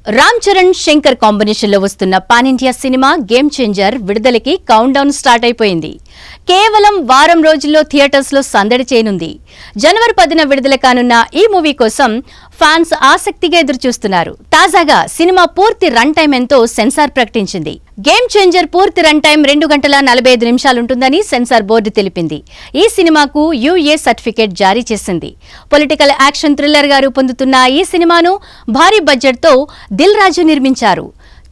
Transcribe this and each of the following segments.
Ram Charan Shankar combination లో వస్తున్న pan India cinema Game Changer విడుదలకి కౌంట్ డౌన్ స్టార్ట్ అయిపోయింది. కేవలం వారం రోజుల్లో థియేటర్స్ లో సందడి చేయనుంది. జనవరి 10న విడుదల కానున్న ఈ మూవీ కోసం ఫ్యాన్స్ ఆసక్తిగా ఎదురుచూస్తున్నారు. తాజాగా సినిమా పూర్తి రన్ టైం ఎంతో సెన్సార్ ప్రకటించింది. గేమ్ చేంజర్ పూర్తి రన్ టైం 2 గంటల 45 నిమిషాలుంటుందని సెన్సార్ బోర్డు తెలిపింది. ఈ సినిమాకు యుఏ సర్టిఫికేట్ జారీ చేసింది. పొలిటికల్ యాక్షన్ థ్రిల్లర్ గా రూపొందుతున్న ఈ సినిమాను భారీ బడ్జెట్ తో దిల్ రాజు నిర్మించారు.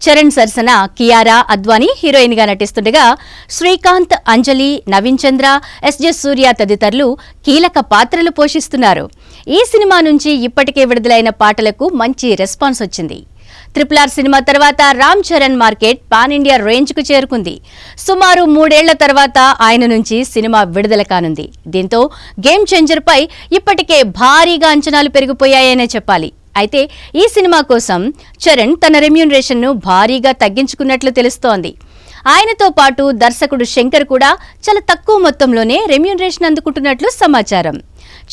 చరణ్ సరసన కియారా అద్వానీ హీరోయిన్ గా నటిస్తుండగా శ్రీకాంత్, అంజలి, నవీన్ చంద్ర, ఎస్జే సూర్య తదితరులు కీలక పాత్రలు పోషిస్తున్నారు. ఈ సినిమా నుంచి ఇప్పటికే విడుదలైన పాటలకు మంచి రెస్పాన్స్ వచ్చింది. RRR సినిమా తర్వాత Ram Charan market pan India range కు చేరుకుంది. సుమారు 3 ఏళ్ల తర్వాత ఆయన నుంచి సినిమా విడుదల కానుంది. దీంతో గేమ్ చేంజర్ పై ఇప్పటికే భారీగా అంచనాలు పెరిగిపోయాయనే చెప్పాలి. అయితే ఈ సినిమా కోసం చరణ్ తన రెమ్యూనరేషన్ ను భారీగా తగ్గించుకున్నట్లు తెలుస్తోంది. ఆయనతో పాటు దర్శకుడు శంకర్ కూడా చాలా తక్కువ మొత్తంలోనే రెమ్యూనరేషన్ అందుకుంటున్నట్లు సమాచారం.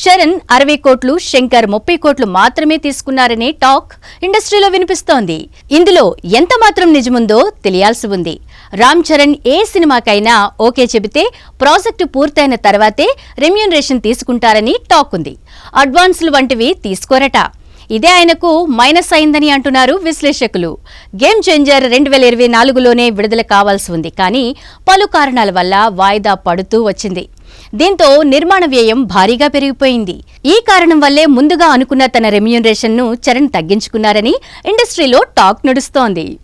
చరణ్ 60 కోట్లు, శంకర్ 30 కోట్లు మాత్రమే తీసుకున్నారనే టాక్ ఇండస్ట్రీలో వినిపిస్తోంది. ఇందులో ఎంత మాత్రం నిజముందో తెలియాల్సి ఉంది. రామ్ చరణ్ ఏ సినిమాకైనా ఓకే చెబితే ప్రాజెక్టు పూర్తయిన తర్వాతే రెమ్యూనరేషన్ తీసుకుంటారని టాక్ ఉంది. అడ్వాన్సులు వంటివి తీసుకోరట. ఇదే ఆయనకు మైనస్ అయిందని అంటున్నారు విశ్లేషకులు. గేమ్ చేంజర్ 2024లోనే విడుదల కావాల్సి ఉంది. కానీ పలు కారణాల వల్ల వాయిదా పడుతూ వచ్చింది. దీంతో నిర్మాణ వ్యయం భారీగా పెరిగిపోయింది. ఈ కారణం వల్లే ముందుగా అనుకున్న తన రెమ్యూనరేషన్ ను చరణ్ తగ్గించుకున్నారని ఇండస్ట్రీలో టాక్ నడుస్తోంది.